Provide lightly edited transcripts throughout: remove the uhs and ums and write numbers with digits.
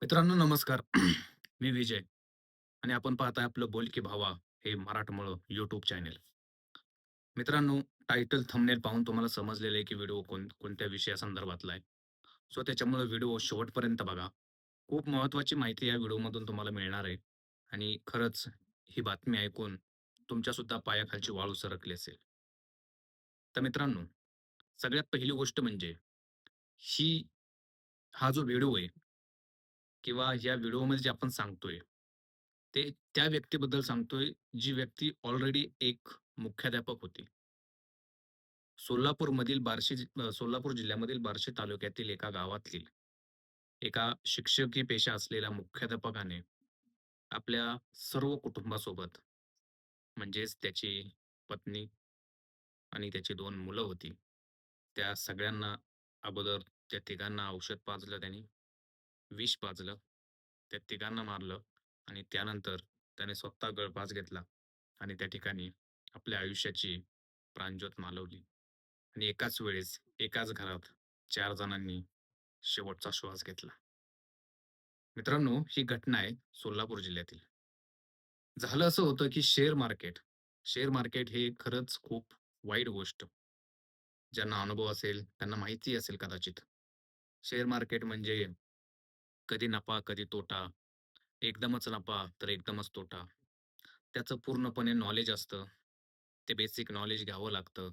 मित्रांनो नमस्कार. मी विजय आणि आपण पाहताय आपलं बोल की भावा हे मराठमोळं यूट्यूब चॅनेल. मित्रांनो, टायटल थंबनेल पाहून तुम्हाला समजलेलं आहे की व्हिडिओ कोणत्या विषयासंदर्भातला आहे. सो त्याच्यामुळे व्हिडिओ शेवटपर्यंत बघा. खूप महत्त्वाची माहिती या व्हिडिओमधून तुम्हाला मिळणार आहे आणि खरंच ही बातमी ऐकून तुमच्यासुद्धा पायाखालची वाळू सरकली असेल. तर मित्रांनो, सगळ्यात पहिली गोष्ट म्हणजे ही हा जो व्हिडिओ आहे किंवा या व्हिडिओमध्ये जे आपण सांगतोय, ते त्या व्यक्तीबद्दल सांगतोय, जी व्यक्ती ऑलरेडी एक मुख्याध्यापक होती. सोलापूर जिल्ह्यामधील बार्शी तालुक्यातील एका गावातील एका शिक्षकी पेशा असलेल्या मुख्याध्यापकाने आपल्या सर्व कुटुंबासोबत म्हणजेच त्याची पत्नी आणि त्याची 2 मुलं होती. त्या सगळ्यांना अगोदर त्या तिघांना औषध पाजलं त्यानी, विष पाजलं. त्या तिघांना मारलं आणि त्यानंतर त्याने स्वतः गळफास घेतला आणि त्या ठिकाणी आपल्या आयुष्याची प्राणज्योत मालवली आणि एकाच वेळेस, एकाच घरात 4 जणांनी शेवटचा श्वास घेतला. मित्रांनो, ही घटना आहे सोलापूर जिल्ह्यातील. झालं असं होतं, की शेअर मार्केट हे खरंच खूप वाईट गोष्ट. ज्यांना अनुभव असेल, त्यांना माहिती असेल कदाचित. शेअर मार्केट म्हणजे कधी नफा, कधी तोटा. एकदमच नफा, तर एकदमच तोटा. त्याचं पूर्णपणे नॉलेज असतं. ते बेसिक नॉलेज घ्यावं लागतं.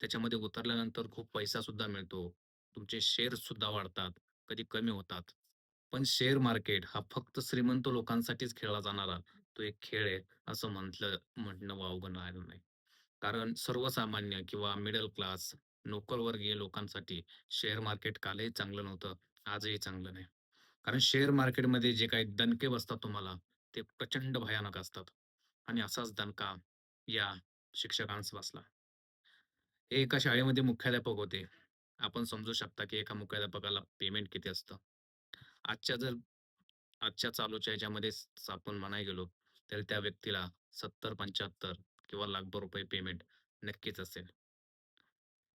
त्याच्यामध्ये उतरल्यानंतर खूप पैसासुद्धा मिळतो. तुमचे शेअर्ससुद्धा वाढतात, कधी कमी होतात. पण शेअर मार्केट हा फक्त श्रीमंत लोकांसाठीच खेळला जाणारा तो एक खेळ आहे, असं म्हणणं वावगं राहिलं नाही. कारण सर्वसामान्य किंवा मिडल क्लास, नोकरवर्गीय लोकांसाठी शेअर मार्केट कालही चांगलं नव्हतं, आजही चांगलं नाही. कारण शेअर मार्केटमध्ये जे काही दणके बसतात तुम्हाला, ते प्रचंड भयानक असतात आणि असाच दणका या शिक्षकांस बसला. हे एका शाळेमध्ये मुख्याध्यापक होते. आपण समजू शकता, की एका मुख्याध्यापकाला पेमेंट किती असतं. आजच्या जर आजच्या चालूच्या ह्याच्यामध्ये आपण म्हणायला गेलो, तर त्या व्यक्तीला 70-75 किंवा लाखभर रुपये पेमेंट नक्कीच असेल.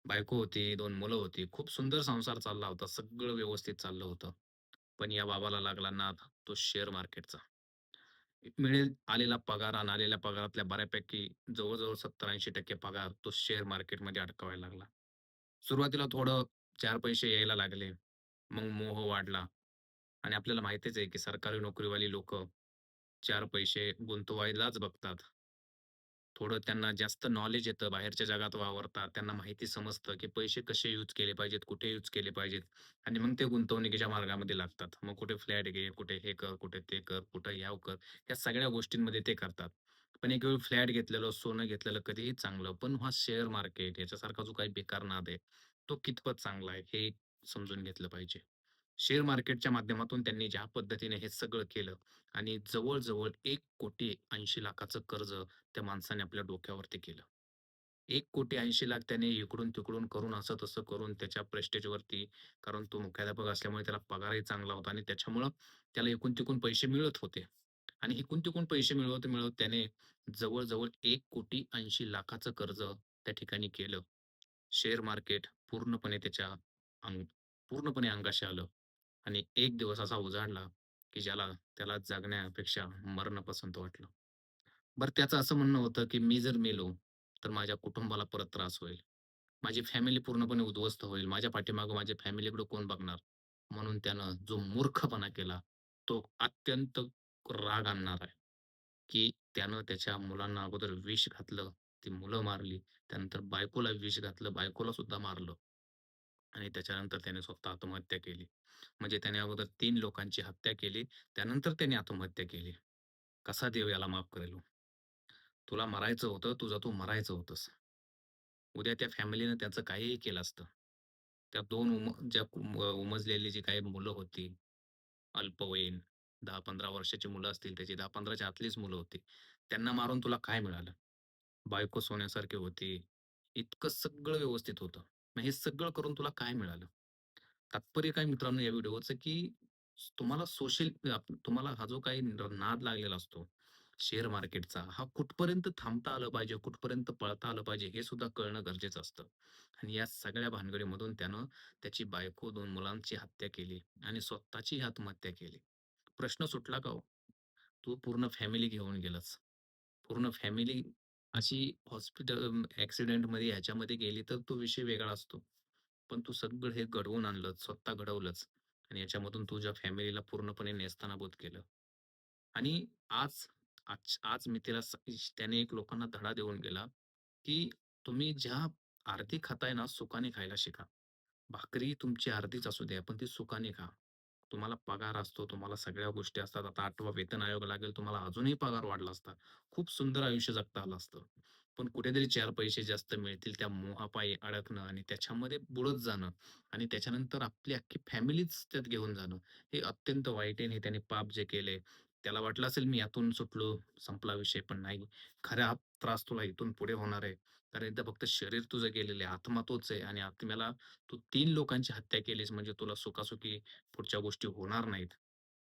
बायको होती, 2 मुलं होती. खूप सुंदर संसार चालला होता. सगळं व्यवस्थित चाललं होतं. पण या बाबाला लागला नाद तो शेअर मार्केटचा. मिळेल आलेला पगार आणि आलेल्या पगारातल्या बऱ्यापैकी जवळ-जवळ 70-80% पगार तो शेअर मार्केटमध्ये अडकवायला लागला. सुरुवातीला थोडं 4 पैसे यायला लागले. मग मोह वाढला आणि आपल्याला माहितीच आहे, की सरकारी नोकरीवाली लोकं 4 पैसे गुंतवायलाच बघतात. थोडं त्यांना जास्त नॉलेज येतं, बाहेरच्या जगात वावरतात. त्यांना माहिती समजतं, की पैसे कसे यूज केले पाहिजेत, कुठे यूज केले पाहिजेत आणि मग ते गुंतवणुकीच्या मार्गामध्ये लागतात. मग कुठे फ्लॅट घे, कुठे हे कर, कुठे ते कर, कुठे ह्याव कर. या सगळ्या गोष्टींमध्ये ते करतात. पण एक वेळ फ्लॅट घेतलेलं, सोनं घेतलेलं कधीही चांगलं. पण हा शेअर मार्केट याच्यासारखा जो काही बेकार नाद आहे, तो कितपत चांगला आहे, हे समजून घेतलं पाहिजे. शेअर मार्केटच्या माध्यमातून त्यांनी ज्या पद्धतीने हे सगळं केलं आणि जवळ-जवळ 1,80,00,000 कर्ज त्या माणसाने आपल्या डोक्यावरती केलं. 1,80,00,000 त्याने इकडून-तिकडून करून, असं-तसं करून त्याच्या प्रेस्टेजवरती कारण तो मुख्याध्यापक असल्यामुळे त्याला पगारही चांगला होता आणि त्याच्यामुळं त्याला इकडून-तिकडून पैसे मिळत होते. आणि इकडून-तिकडून पैसे मिळवत-मिळवत त्याने जवळ-जवळ 1,80,00,000 कर्ज त्या ठिकाणी केलं. शेअर मार्केट अंग पूर्णपणे अंगाशी आलं आणि एक दिवस असा उजाडला, की त्याला जगण्यापेक्षा मरणं पसंत वाटलं. बरं त्याचं असं म्हणणं होतं, की मी जर मेलो, तर माझ्या कुटुंबाला परत त्रास होईल. माझी फॅमिली पूर्णपणे उद्ध्वस्त होईल. माझ्या पाठीमागे माझ्या फॅमिलीकडे कोण बघणार? म्हणून त्यानं जो मूर्खपणा केला, तो अत्यंत राग आणणारा आहे, की त्यानं त्याच्या मुलांना अगोदर विष घातलं, ती मुलं मारली. त्यानंतर बायकोला विष घातलं, बायकोला सुद्धा मारलं आणि त्याच्यानंतर त्याने स्वतः आत्महत्या केली. म्हणजे त्याने अगोदर 3 लोकांची हत्या केली, त्यानंतर त्याने आत्महत्या केली. कसा देव याला माफ करेल हो? तुला मरायचं होतं, तुझं तू मरायचं होतंस. उद्या त्या फॅमिलीनं त्याचं काहीही केलं असतं. त्या 2 उमजलेली जी काही मुलं होती, अल्पवयीन 10-15 वर्षाची मुलं असतील त्याची 10-15च्या आतलीच मुलं होती. त्यांना मारून तुला काय मिळालं? बायको सोन्यासारखी होती. इतकं सगळं व्यवस्थित होतं. मग हे सगळं करून तुला काय मिळालं? तात्पर्य काय मित्रांनो या व्हिडिओचं, की तुम्हाला हा जो काही नाद लागलेला असतो, शेअर मार्केटचा, हा कुठपर्यंत थांबता आलं पाहिजे, कुठपर्यंत पळता आलं पाहिजे, हे सुद्धा कळणं गरजेचं असतं. आणि या सगळ्या भानगडीमधून त्यानं त्याची बायको, 2 मुलांची हत्या केली आणि स्वतःची आत्महत्या केली. प्रश्न सुटला का हो? तू पूर्ण फॅमिली घेऊन गेलास. पूर्ण फॅमिली अशी ॲक्सिडेंटमध्ये ह्याच्यामध्ये गेली तर तो विषय वेगळा असतो. पण तू सगळं हे घडवून आणलंस, स्वतः घडवलंस आणि याच्यामधून तुझ्या फॅमिलीला पूर्णपणे नेस्तनाबूत केलं. आणि आज मी त्याने एक लोकांना धडा देऊन गेला, की तुम्ही ज्या अर्धी खाताय ना, सुखाने खायला शिका. भाकरी तुमची अर्धीच असू द्या, पण ती सुखाने खा. तुम्हाला पगार असतो, तुम्हाला सगळ्या गोष्टी असतात. आता 8वा वेतन आयोग लागेल, तुम्हाला अजूनही पगार वाढला असता. खूप सुंदर आयुष्य जगता आलं असतं. पण कुठेतरी 4 पैसे जास्त मिळतील त्या मोहापायी अडकणं आणि त्याच्यामध्ये बुडत जाणं आणि त्याच्यानंतर आपली अख्खी फॅमिलीच त्यात घेऊन जाणं, हे अत्यंत वाईट आहे आणि त्याने पाप जे केलंय, त्याला वाटलं असेल मी यातून सुटलो, संपला विषय. पण नाही. खरा त्रास तुला इथून पुढे होणार आहे. कारण एकदा फक्त शरीर तुझं गेलेलं आहे, आत्मा तोच आहे आणि आत्म्याला तू 3 लोकांची हत्या केलीस म्हणजे तुला सुखासुखी पुढच्या गोष्टी होणार नाहीत.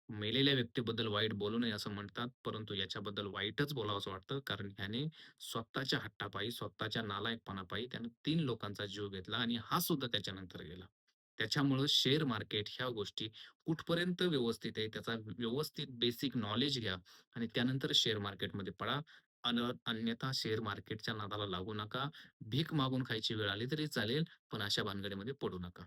मेलेल्या व्यक्तीबद्दल वाईट बोलू नये असं म्हणतात, परंतु याच्याबद्दल वाईटच बोलावसं वाटतं. कारण ह्याने स्वतःच्या हट्टापायी, स्वतःच्या नालायकपणापायी त्यानं 3 लोकांचा जीव घेतला आणि हा सुद्धा त्याच्यानंतर गेला. त्याच्यामुळं शेअर मार्केट ह्या गोष्टी कुठपर्यंत व्यवस्थित आहे, त्याचा व्यवस्थित बेसिक नॉलेज घ्या आणि त्यानंतर शेअर मार्केटमध्ये पडा. अन्यथा शेअर मार्केटच्या नादाला लागू नका. भीक मागून खायची वेळ आली तरी चालेल, पण अशा भानगडीमध्ये पडू नका.